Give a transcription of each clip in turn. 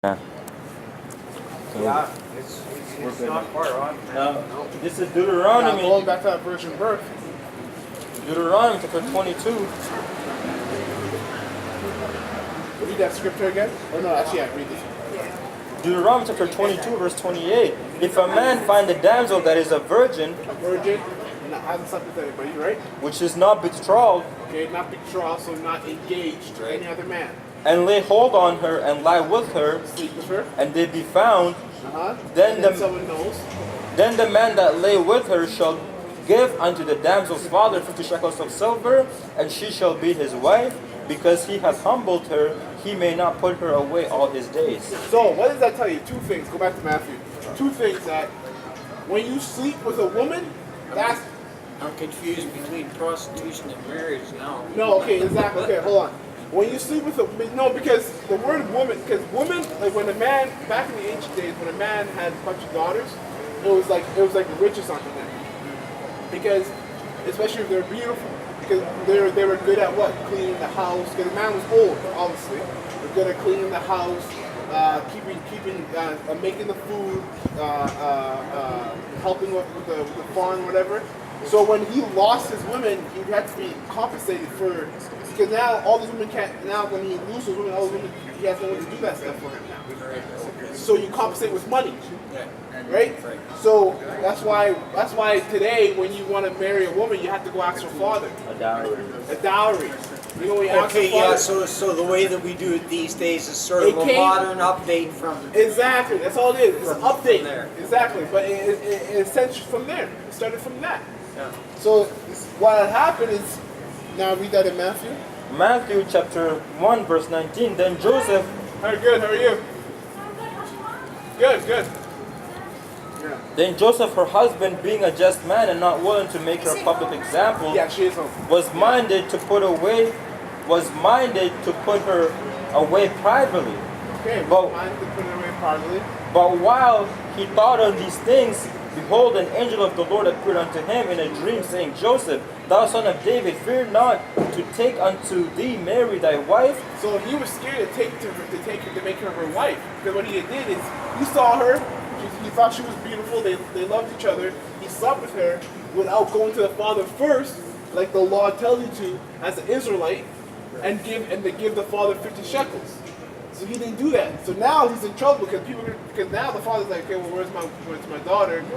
Yeah. So Yeah, it's not far on. this is Now, Deuteronomy. going back to that virgin birth. Deuteronomy chapter 22. Read that scripture again. Or no, actually, yeah, read this. Deuteronomy chapter 22, verse 28. If a man find a damsel that is a virgin, A virgin, not hasn't slept with anybody, right? which is not betrothed, Okay, not betrothed, so not engaged to any other man. and lay hold on her and lie with her, Sleep with her. and they be found, Then Then the- someone knows. then the man that lay with her shall give unto the damsel's father 50 shekels of silver, and she shall be his wife, because he hath humbled her, he may not put her away all his days. So, what does that tell you? Two things. Go back to Matthew. Two things that when you sleep with a woman, that's I'm confused between prostitution and marriage now. no, okay, exactly. Okay, hold on. When you sleep with a no, because the word woman, because woman, like when a man back in the ancient days, when a man had a bunch of daughters, it was like the richest unto them. Because especially if they're beautiful, because they were good at what? Cleaning the house. Because the man was old, obviously. They're good at cleaning the house, making the food, helping with the farm, whatever. So when he lost his women, he had to be compensated for. Because now all these women can't. Now when he loses women, all these women, he has no one to do that stuff for him now. So you compensate with money, right? So that's why today when you want to marry a woman, you have to go ask her father. A dowry. A dowry. You know, when you ask her Okay, father. yeah, so the way that we do it these days is sort of It a came- modern update from... Exactly. That's all it is. It's an From update. there. Exactly. But it essentially from there. It started from that. Yeah. So what had happened is now read that in Matthew. Matthew chapter 1, verse 19. Then Joseph, Very good. How are you? Good. Good. Yeah. then Joseph, her husband, being a just man and not willing to make her a public example, Yeah, she is home. was minded to put her away privately. Okay. But- Mine to put it away privately. But while he thought on these things, behold, an angel of the Lord appeared unto him in a dream, saying, Joseph, thou son of David, fear not to take unto thee Mary thy wife, So he was scared to make her her wife. Because what he did is he saw her, he thought she was beautiful, they loved each other, he slept with her without going to the father first, like the law tells you to, as an Israelite, and to give the father 50 shekels. So he didn't do that. So now he's in trouble because now the father's like, okay, well, where's my daughter, and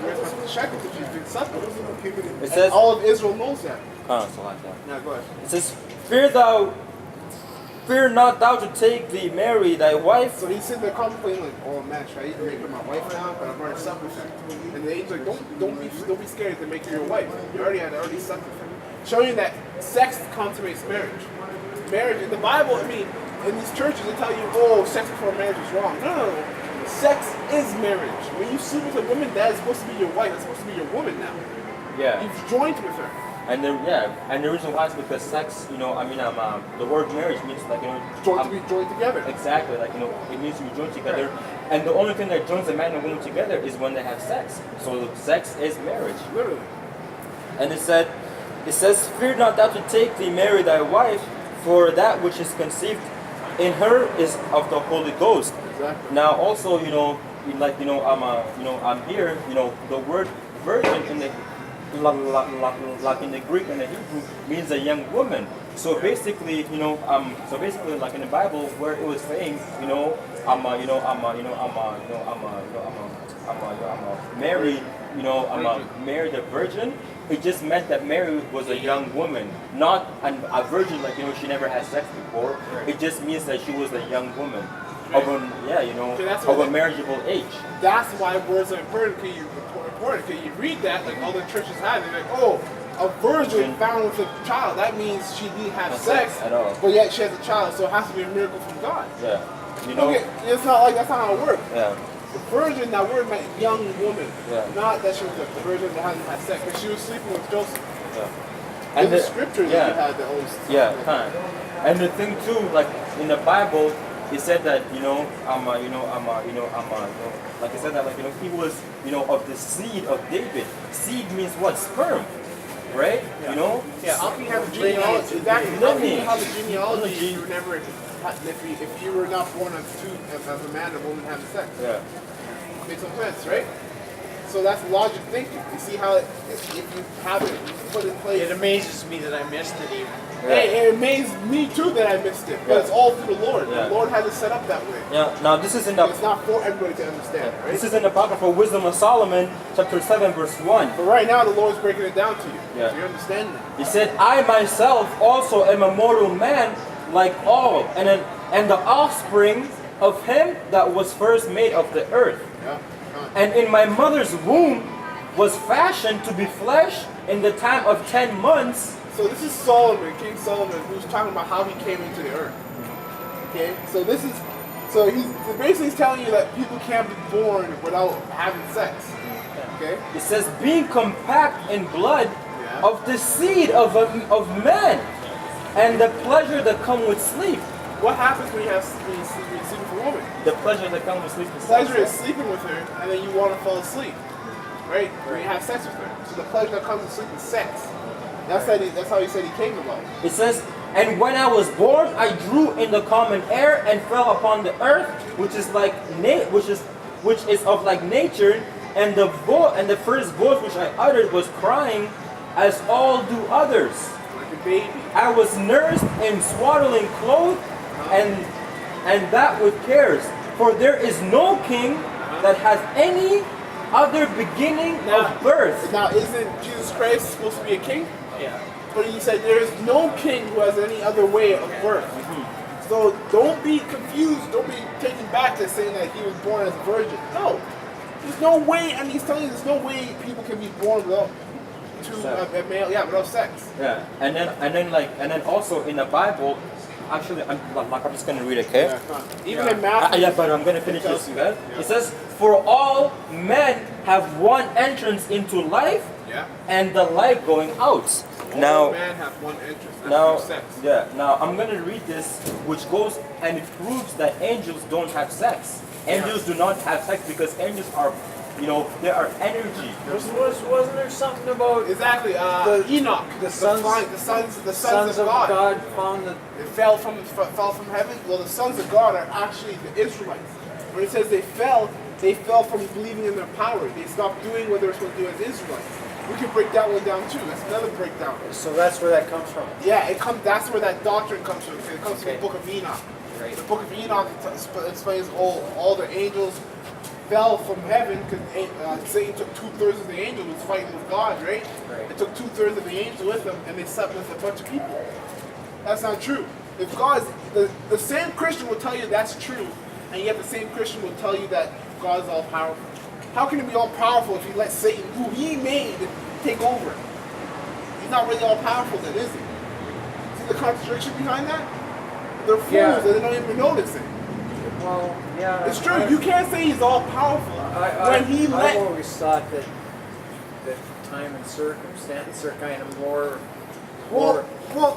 where's my 50 shekels if she's been slept with? It says- And all of Israel knows that. so like that. Now go ahead. It says, fear not thou to take thee Mary thy wife, So he's sitting there contemplating like, oh man, should I even make her my wife now? But I've already slept with her. And the angel's like, don't be scared to make her your wife. You already slept with her. Showing you that sex consummates marriage. Marriage in the Bible, I mean, in these churches they tell you, oh, sex before marriage is wrong. No. Sex is marriage. When you sleep with a woman, that is supposed to be your wife. It's supposed to be your woman now. yeah. You've joined with her. And the reason why is because sex, the word marriage means like, Joined together. exactly, like, it means to be joined together. And the only thing that joins a man and woman together is when they have sex. So sex is marriage. Literally. And it says, fear not thou to take thee Mary thy wife, for that which is conceived in her is of the Holy Ghost. Exactly. Now also, I'm here, the word virgin in the like in the Greek and the Hebrew means a young woman. So basically, like in the Bible where it was saying, Mary, Mary the virgin. It just meant that Mary was a young woman, not a virgin, like she never had sex before. It just means that she was a young woman of a marriageable age. That's why words are important. Because you read that, like all the churches have, they're like, oh, a virgin found with a child. That means she didn't have sex at all. but yet she has a child, so it has to be a miracle from God. Yeah, Okay, it's not like that's not how it works. Yeah. The virgin, that word meant young woman, Yeah. not that she was a virgin that hasn't had sex, but she was sleeping with Joseph. Yeah. And the scripture that you had that always. Yeah, kind. And the thing too, like in the Bible, it said that like it said that he was of the seed of David. Seed means what? Sperm, right? Yeah. How can you have a genealogy? Exactly. How can you have a genealogy if you never if you were not born as a man and woman having sex. Yeah. Makes no sense, right? So that's logic thinking. You see how if you have it put in place. It amazes me that I missed it even. Hey, it amazed me too that I missed it, but it's all through the Lord. Yeah. The Lord has it set up that way. Yeah. Now this is in the It's not for everybody to understand, right? this is in the Apocryphal Wisdom of Solomon, chapter 7, verse 1. But right now, the Lord's breaking it down to you. Yeah. So you understand that. He said, I myself also am a mortal man like all, and the offspring of him that was first made of the earth. Yeah. And in my mother's womb was fashioned to be flesh in the time of 10 months. So this is Solomon, King Solomon, who's talking about how he came into the earth. Okay, so this is, so he's basically telling you that people can't be born without having sex. Okay. It says, being compact in blood Yeah. of the seed of man, and the pleasure that come with sleep. What happens when you sleep with a woman? The pleasure that comes with sleep is Pleasure is sex. sleeping with her, and then you want to fall asleep, right? When you have sex with her. So the pleasure that comes with sleep is sex. That's how he said he came about. It says, and when I was born, I drew in the common air and fell upon the earth, which is like which is of like nature, and the first voice which I uttered was crying, as all do others. Like a baby. I was nursed in swaddling clothes, and that with cares. For there is no king that has any other beginning of birth. Now, isn't Jesus Christ supposed to be a king? Yeah. But he said there is no king who has any other way of birth. So don't be confused. Don't be taken back to saying that he was born as a virgin. No. There's no way, and he's telling you there's no way people can be born without a male, without sex. Yeah, and then also in the Bible, actually, I'm just gonna read it, okay? Yeah, come on. Even in Matthew. Yeah, but I'm gonna finish this. Okay? It says, "For all men have one entrance into life, Yeah. and the life going out." All Now, man have one entrance. That's now, through sex. yeah. Now I'm gonna read this, which goes and it proves that angels don't have sex. Angels do not have sex because angels are, they are energy. Wasn't there something about Exactly. Enoch. the sons of God. found that They fell from heaven. Well, the sons of God are actually the Israelites. When it says they fell from believing in their power. They stopped doing what they were supposed to do as Israelites. We can break that one down too. That's another breakdown. so that's where that comes from. Yeah, that's where that doctrine comes from. It comes from Okay. the Book of Enoch. Right. The Book of Enoch explains all the angels fell from heaven because Satan took 2/3 of the angels was fighting with God, right? Right. They took 2/3 of the angels with them and they slept with a bunch of people. That's not true. If God's the same Christian will tell you that's true, and yet the same Christian will tell you that God's all powerful. How can he be all powerful if he let Satan, who he made, take over? He's not really all powerful then, is he? See the contradiction behind that? They're fools Yeah. and they don't even notice it. Well, yeah. It's true. You can't say he's all powerful when he I've let. always thought that time and circumstance are kind of more. Well,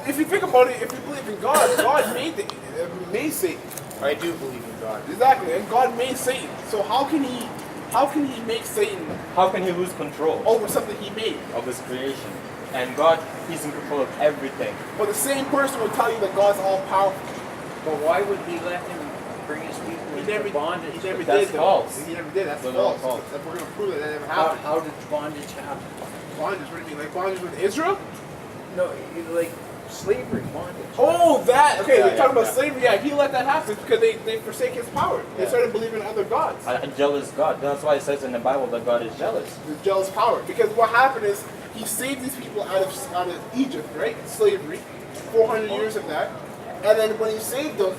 if you think about it, if you believe in God, God made Satan. I do believe in God. Exactly, and God made Satan. So how can he make Satan How can he lose control over something he made? of his creation? And God, he's in control of everything. But the same person will tell you that God's all powerful. But why would he let him bring his people He into never, bondage? he never That's did. Though. false. He never did. That's Those are all false. false. We're gonna prove that never How, happened. how did bondage happen? Bondage. What do you mean? Like bondage with Israel? No, like slavery, bondage. Oh, that. Okay, Yeah, they're talking yeah, about slavery. Yeah, he let that happen because they forsake his power. They Yeah. started believing in other gods. A jealous God. That's why it says in the Bible that God is jealous. The jealous power. Because what happened is he saved these people out of Egypt, right? Slavery, 400 years of that. And then when he saved them,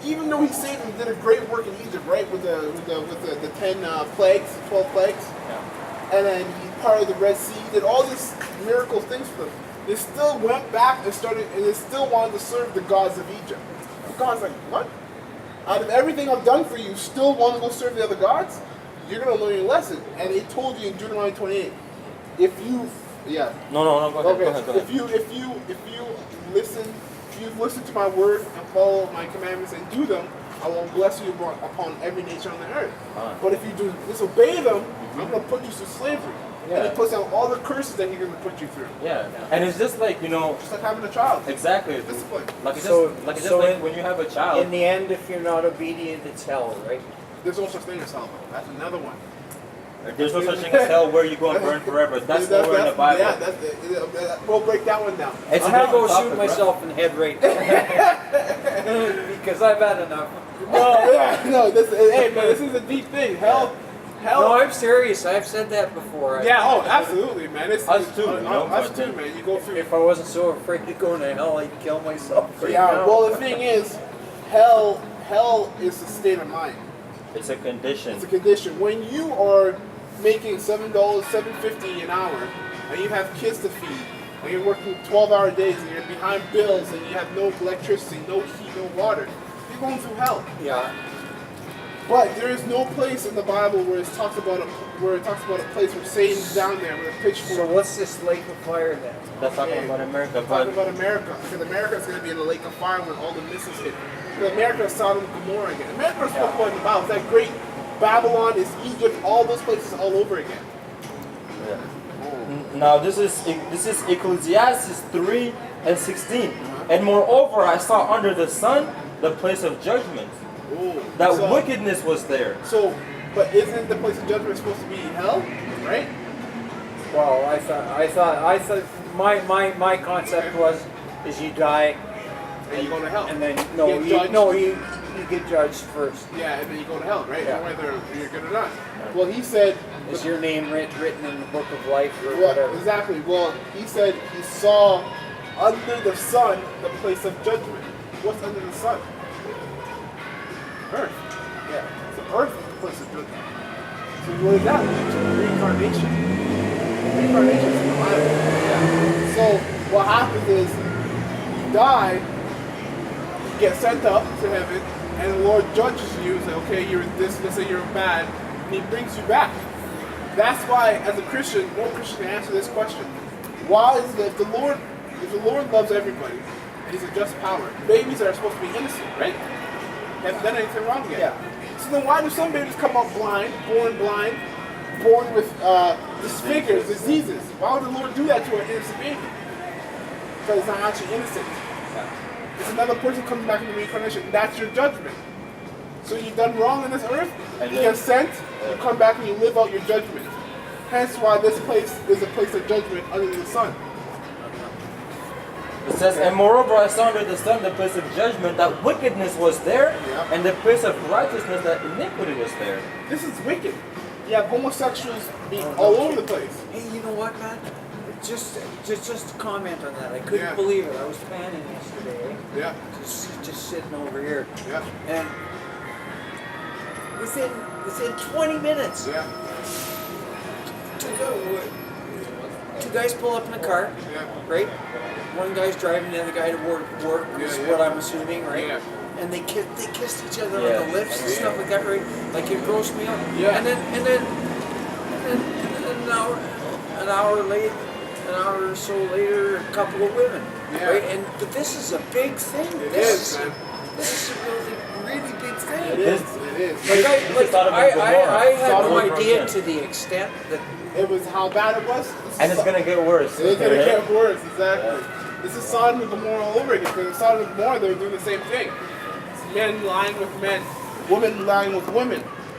even though he saved them, did a great work in Egypt, right? With the 10 plagues, 12 plagues. Yeah. And then he parted the Red Sea, did all these miracle things for them. They still went back and they still wanted to serve the gods of Egypt. God's like, what? Out of everything I've done for you, you still want to go serve the other gods? You're going to learn your lesson. And he told you in Deuteronomy 28, if you, yeah. No, go ahead. Okay, Go ahead. if you listen to my word and follow my commandments and do them, I will bless you upon every nation on the earth. Alright. But if you disobey them, I'm going to put you to slavery. Yeah. And he puts down all the curses that he's going to put you through. Yeah. And it's just like, Just like having a child. exactly. Discipline. Like it's So- just, like, it's so just like in- when you have a child. In the end, if you're not obedient, it's hell, right? There's no such thing as hell. That's another one. There's no such thing as hell where you go and burn forever. That's nowhere in the Bible. Yeah, we'll break that one down. It's I'm a gonna go different topic, shoot bro. myself in the head right now. Because I've had enough. No, hey man, this is a deep thing. Hell. No, I'm serious. I've said that before. Yeah, oh, absolutely, man. Us too, you know, us but too, then- man. You go through. If I wasn't so afraid to go to hell, I'd kill myself right Yeah, now. well, the thing is, hell is a state of mind. It's a condition. It's a condition. When you are making $7.50 an hour, and you have kids to feed, and you're working 12-hour days, and you're behind bills, and you have no electricity, no heat, no water, you're going through hell. Yeah. But there is no place in the Bible where it talks about a place where Satan's down there with a pitchfork. So what's this lake of fire then? That's talking about America, Talking but about America, because America is going to be in the lake of fire when all the missiles hit. Because America is Sodom and Gomorrah again. America is spoken about in the Bible. It's that great Babylon, is Egypt, all those places all over again. now this is Ecclesiastes 3:16. And moreover, I saw under the sun the place of judgment. Ooh. That So- wickedness was there. So, but isn't the place of judgment supposed to be hell, right? Well, I thought my concept is you die And you go to hell. and then you get judged first. Yeah, and then you go to hell, right? Yeah. Whether you're good or not. Well, he said. Is your name written in the book of life or Well, whatever? exactly. Well, he said he saw under the sun the place of judgment. What's under the sun? Earth. Yeah. So earth is the place of judgment. So what is that? Reincarnation. Reincarnation is in the Bible. Yeah. So what happens is you die, you get sent up to heaven, and the Lord judges you. Say, okay, you're this. Let's say you're bad, and He brings you back. That's why, as a Christian, no Christian can answer this question. Why is it if the Lord loves everybody, and He's a just power, babies are supposed to be innocent, right? They haven't done anything wrong yet. Yeah. So then why do some babies come out blind, born with disfigures, diseases? Why would the Lord do that to an innocent baby? Because it's not actually innocent. It's another person coming back in the reincarnation. That's your judgment. So you've done wrong on this earth, And you then- get sent, you come back and you live out your judgment. Hence why this place is a place of judgment under the sun. It says, and moreover, I saw under the sun the place of judgment, that wickedness was there, Yeah. and the place of righteousness, that iniquity was there. This is wicked. You have homosexuals being all over the place. Hey, you know what, man? Just to comment on that. I couldn't Yeah. believe it. I was panning yesterday, Yeah, just sitting over here, yeah, and within 20 minutes, yeah, two guys pull up in a car, yeah. right? One guy's driving the other guy to work is Yeah, yeah. what I'm assuming, right? Yeah. And they kissed each other Yeah. on the lips and stuff like that, right? Like it grossed me out. Yeah. And then an hour or so later, a couple of women, Yeah. right? But this is a big thing. It This is, man. This is a really big thing. It is. It is. Like This is Sodom and Gomorrah. I had Sodom no and idea Gomorrah. to the extent that It was how bad it was. And it's going to get worse. It's gonna okay? get worse, exactly. This is Sodom and Gomorrah all over again. Because in Sodom and Gomorrah, they were doing the same thing. It's men lying with men, women lying with women.